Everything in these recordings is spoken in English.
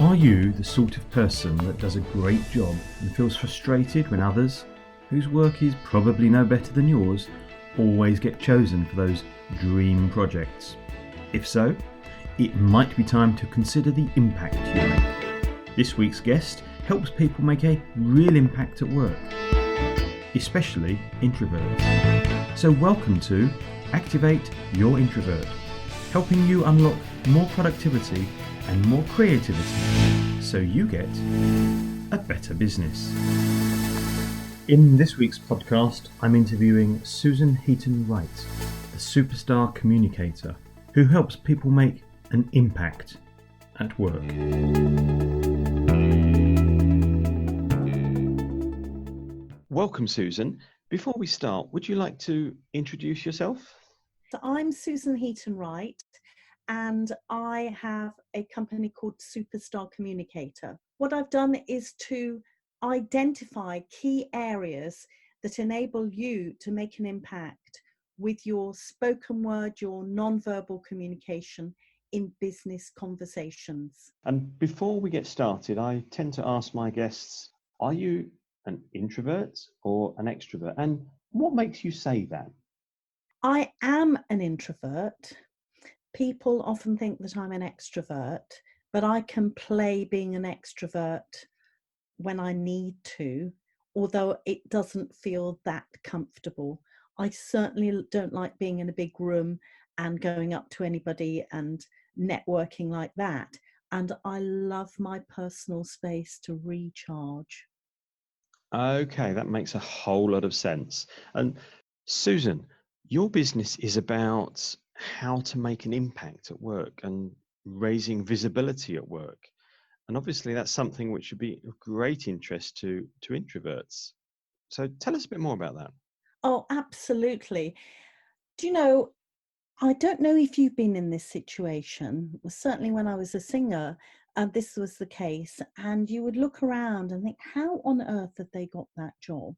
Are you the sort of person that does a great job and feels frustrated when others, whose work is probably no better than yours, always get chosen for those dream projects? If so, it might be time to consider the impact you make. This week's guest helps people make a real impact at work, especially introverts. So welcome to Activate Your Introvert, helping you unlock more productivity and more creativity so you get a better business. In this week's podcast, I'm interviewing Susan Heaton-Wright, the superstar communicator who helps people make an impact at work. Welcome, Susan. Before we start, would you like to introduce yourself? So I'm Susan Heaton-Wright, and I have a company called Superstar Communicator. What I've done is to identify key areas that enable you to make an impact with your spoken word, your non-verbal communication in business conversations. And before we get started, I tend to ask my guests, are you an introvert or an extrovert? And what makes you say that? I am an introvert. People often think that I'm an extrovert, but I can play being an extrovert when I need to, although it doesn't feel that comfortable. I certainly don't like being in a big room and going up to anybody and networking like that. And I love my personal space to recharge. Okay, that makes a whole lot of sense. And Susan, your business is about how to make an impact at work and raising visibility at work. And obviously that's something which would be of great interest to introverts. So tell us a bit more about that. Oh, absolutely. Do you know, I don't know if you've been in this situation. Certainly when I was a singer, this was the case. And you would look around and think, how on earth have they got that job?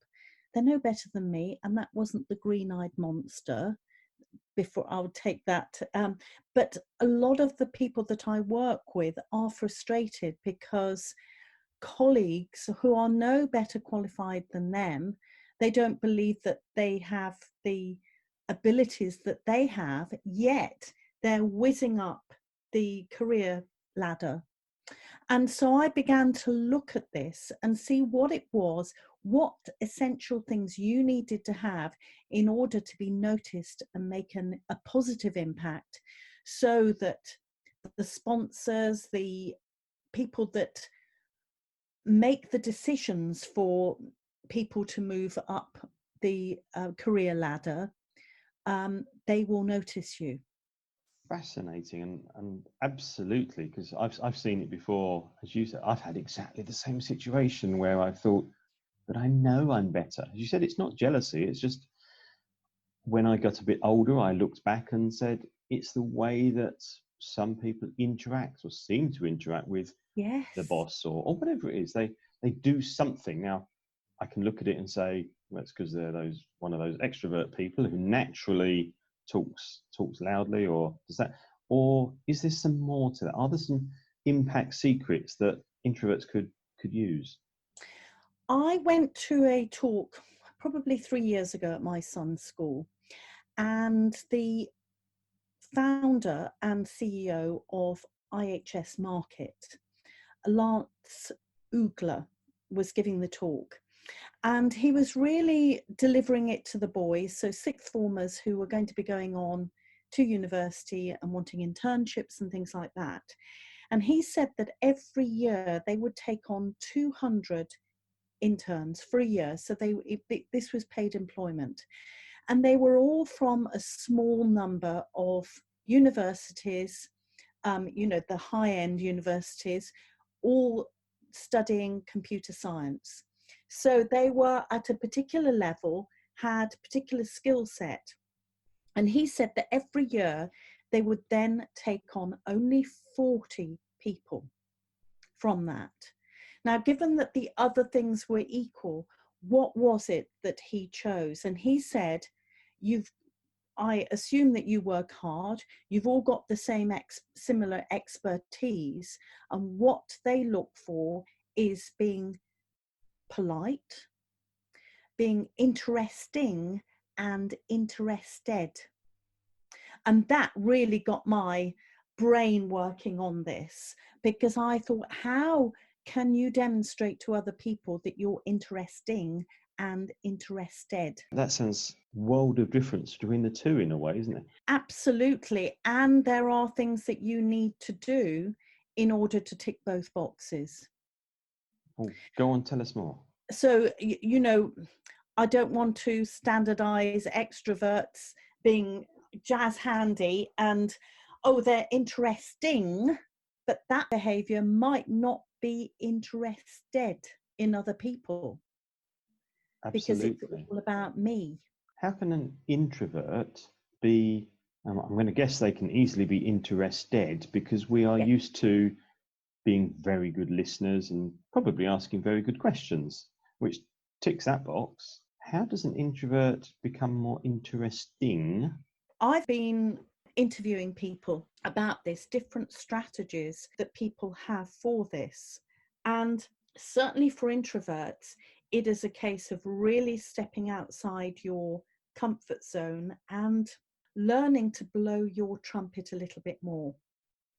They're no better than me. And that wasn't the green-eyed monster. Before I would take that. But a lot of the people that I work with are frustrated because colleagues who are no better qualified than them, they don't believe that they have the abilities that they have, yet they're whizzing up the career ladder. And so I began to look at this and see what it was, what essential things you needed to have in order to be noticed and make a positive impact, so that the sponsors, the people that make the decisions for people to move up the career ladder, they will notice you. Fascinating and absolutely, because I've seen it before. As you said, I've had exactly the same situation where I thought, but I know I'm better. As you said, it's not jealousy. It's just when I got a bit older, I looked back and said, it's the way that some people interact or seem to interact with Yes. the boss or whatever it is. They do something. Now, I can look at it and say, well, it's because they're one of those extrovert people who naturally talks loudly, or does that, or is there some more to that? Are there some impact secrets that introverts could use? I went to a talk probably 3 years ago at my son's school, and the founder and CEO of IHS Market, Lance Ugler, was giving the talk. And he was really delivering it to the boys, so sixth formers who were going to be going on to university and wanting internships and things like that. And he said that every year they would take on 200 interns for a year. So this was paid employment. And they were all from a small number of universities, the high-end universities, all studying computer science. So they were at a particular level, had particular skill set. And he said that every year they would then take on only 40 people from that. Now, given that the other things were equal, what was it that he chose? And he said, I assume that you work hard. You've all got the same similar expertise, and what they look for is being polite, being interesting, and interested. And that really got my brain working on this, because I thought, how can you demonstrate to other people that you're interesting and interested? That sounds world of difference between the two in a way, isn't it? Absolutely. And there are things that you need to do in order to tick both boxes. Oh, go on, tell us more. So, you know, I don't want to standardize extroverts being jazz handy and, oh, they're interesting, but that behavior might not be interested in other people because it's Absolutely. all about me. How can an introvert be, I'm going to guess they can easily be interested, because we are Yeah. used to being very good listeners and probably asking very good questions, which ticks that box. How does an introvert become more interesting? I've been interviewing people about this, different strategies that people have for this. And certainly for introverts, it is a case of really stepping outside your comfort zone and learning to blow your trumpet a little bit more,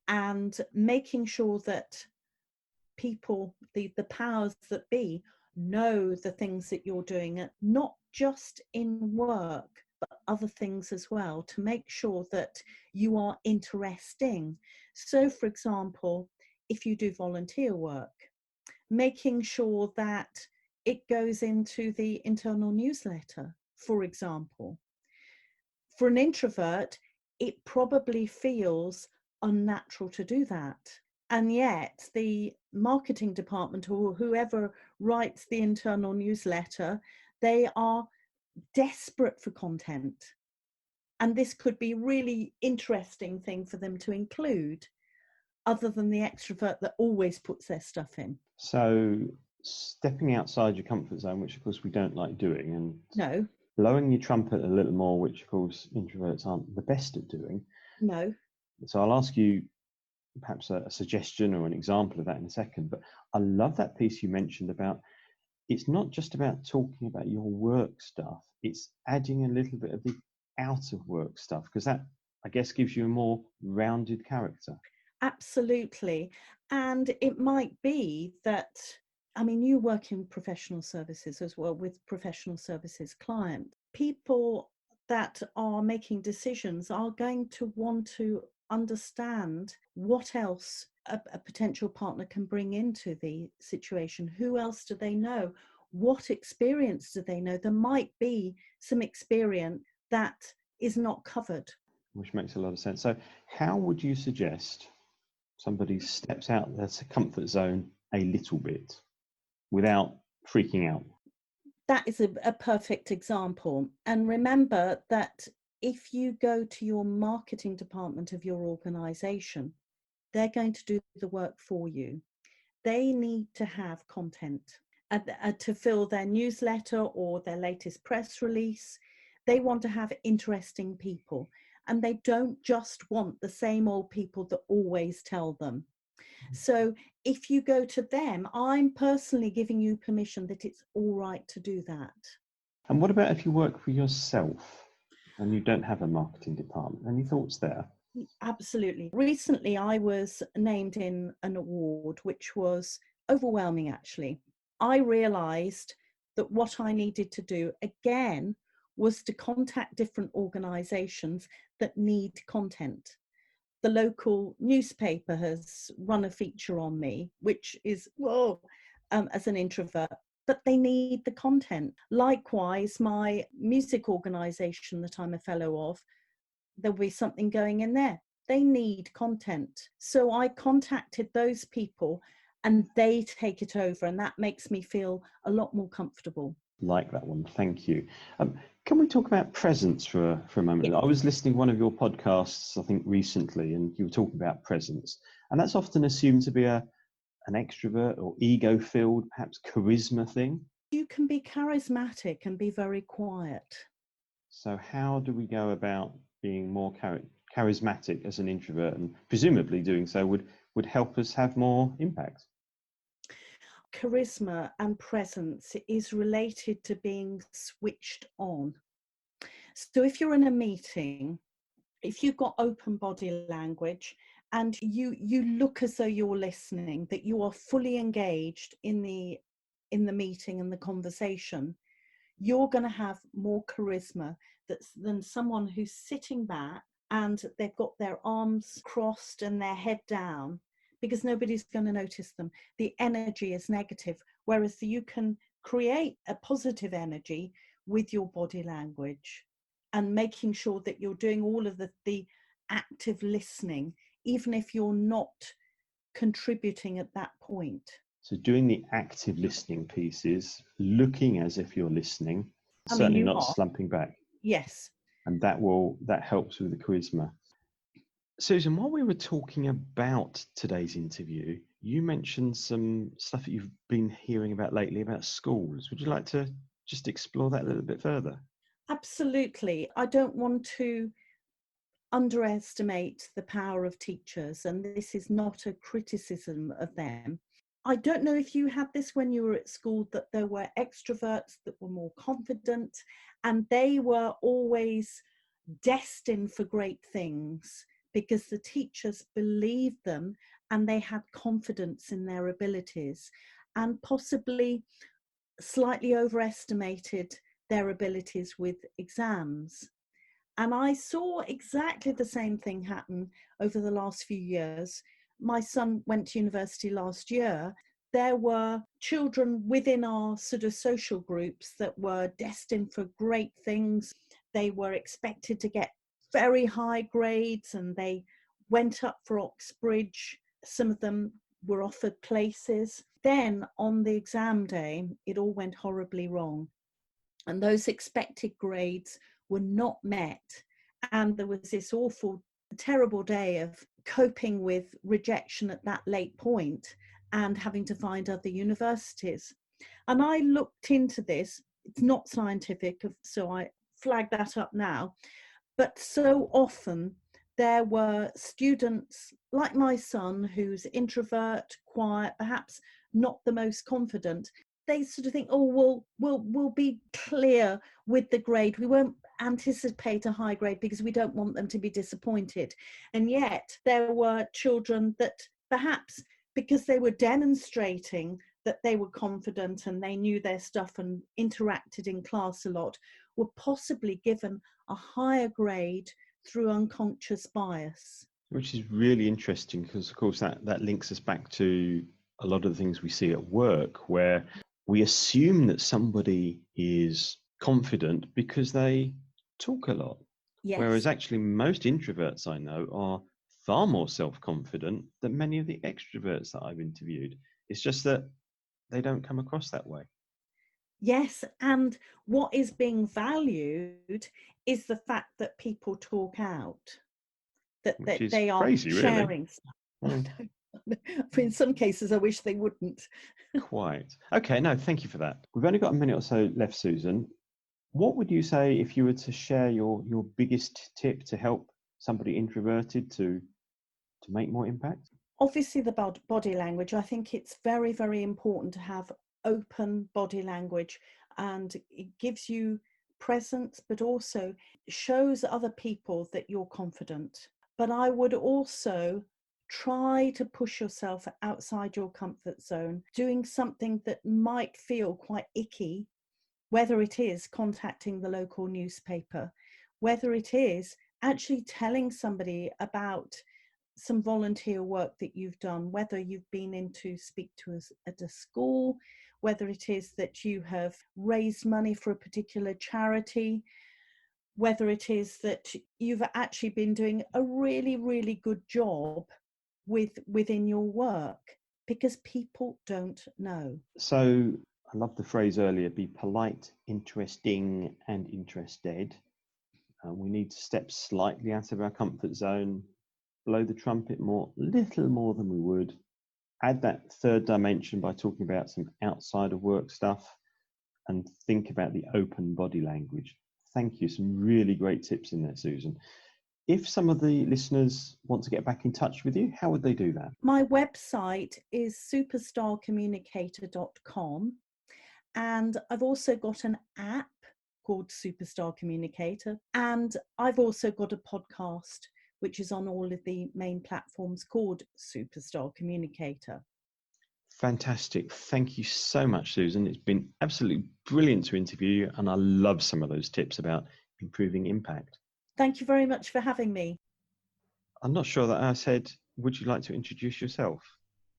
and making sure that people, the powers that be, know the things that you're doing, not just in work, but other things as well, to make sure that you are interesting. So, for example, if you do volunteer work, making sure that it goes into the internal newsletter, for example. For an introvert, it probably feels unnatural to do that. And yet the marketing department or whoever writes the internal newsletter, they are desperate for content. And this could be a really interesting thing for them to include, other than the extrovert that always puts their stuff in. So stepping outside your comfort zone, which of course we don't like doing, and No, blowing your trumpet a little more, which of course introverts aren't the best at doing. no. So I'll ask you perhaps a suggestion or an example of that in a second. But I love that piece you mentioned about, it's not just about talking about your work stuff, it's adding a little bit of the out of work stuff, because that, I guess, gives you a more rounded character. Absolutely. And it might be that, I mean, you work in professional services as well, with professional services clients. People that are making decisions are going to want to understand what else a potential partner can bring into the situation. Who else do they know? What experience do they know? There might be some experience that is not covered. Which makes a lot of sense. So how would you suggest somebody steps out their comfort zone a little bit without freaking out? That is a perfect example. And remember that if you go to your marketing department of your organization, they're going to do the work for you. They need to have content to fill their newsletter or their latest press release. They want to have interesting people, and they don't just want the same old people that always tell them. So if you go to them, I'm personally giving you permission that it's all right to do that. And what about if you work for yourself and you don't have a marketing department? Any thoughts there? Absolutely. Recently, I was named in an award, which was overwhelming, actually. I realized that what I needed to do again was to contact different organizations that need content. The local newspaper has run a feature on me, which is, whoa, as an introvert, but they need the content. Likewise, my music organization that I'm a fellow of, there'll be something going in there. They need content. So I contacted those people and they take it over, and that makes me feel a lot more comfortable. Like that one, thank you. Can we talk about presence for a moment? Yeah. I was listening to one of your podcasts, I think recently, and you were talking about presence. And that's often assumed to be an extrovert or ego-filled, perhaps charisma thing. You can be charismatic and be very quiet. So how do we go about being more charismatic as an introvert? And presumably doing so would help us have more impact. Charisma and presence is related to being switched on. So if you're in a meeting, if you've got open body language and you look as though you're listening, that you are fully engaged in the meeting and the conversation, you're going to have more charisma than someone who's sitting back and they've got their arms crossed and their head down, because nobody's going to notice them. The energy is negative, whereas you can create a positive energy with your body language and making sure that you're doing all of the active listening, even if you're not contributing at that point. So doing the active listening piece is looking as if you're listening, I mean, certainly you not are. slumping back. Yes. And that helps with the charisma. Susan, while we were talking about today's interview, you mentioned some stuff that you've been hearing about lately about schools. Would you like to just explore that a little bit further? Absolutely. I don't want to underestimate the power of teachers, and this is not a criticism of them. I don't know if you had this when you were at school, that there were extroverts that were more confident and they were always destined for great things because the teachers believed them and they had confidence in their abilities, and possibly slightly overestimated their abilities with exams. And I saw exactly the same thing happen over the last few years. My son went to university last year. There were children within our sort of social groups that were destined for great things. They were expected to get very high grades and they went up for Oxbridge. Some of them were offered places. Then on the exam day, it all went horribly wrong. And those expected grades were not met. And there was this awful, terrible day of coping with rejection at that late point and having to find other universities. And I looked into this. It's not scientific, so I flag that up now. But so often there were students like my son, who's introvert, quiet, perhaps not the most confident. They sort of think, oh, we'll be clear with the grade. We won't anticipate a high grade because we don't want them to be disappointed. And yet there were children that perhaps because they were demonstrating that they were confident and they knew their stuff and interacted in class a lot, were possibly given a higher grade through unconscious bias. Which is really interesting because, of course, that links us back to a lot of the things we see at work, where we assume that somebody is confident because they talk a lot. Yes. Whereas actually most introverts I know are far more self-confident than many of the extroverts that I've interviewed. It's just that they don't come across that way. Yes, and what is being valued is the fact that people talk out, that they are crazy, sharing really. stuff. In some cases, I wish they wouldn't. Quite. Okay, no, thank you for that. We've only got a minute or so left, Susan. What would you say if you were to share your biggest tip to help somebody introverted to make more impact? Obviously, the body language. I think it's very, very important to have open body language, and it gives you presence, but also shows other people that you're confident. But I would also try to push yourself outside your comfort zone, doing something that might feel quite icky, whether it is contacting the local newspaper, whether it is actually telling somebody about some volunteer work that you've done, whether you've been in to speak to us at a school, whether it is that you have raised money for a particular charity, whether it is that you've actually been doing a really, really good job within your work, because people don't know. So I love the phrase earlier, be polite, interesting, and interested. We need to step slightly out of our comfort zone, blow the trumpet little more than we would, add that third dimension by talking about some outside of work stuff, and think about the open body language. Thank you. Some really great tips in there, Susan. If some of the listeners want to get back in touch with you, how would they do that? My website is superstarcommunicator.com, and I've also got an app called Superstar Communicator, and I've also got a podcast which is on all of the main platforms called Superstar Communicator. Fantastic. Thank you so much, Susan. It's been absolutely brilliant to interview you, and I love some of those tips about improving impact. Thank you very much for having me. I'm not sure that I said, would you like to introduce yourself?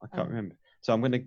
I can't remember. So I'm going to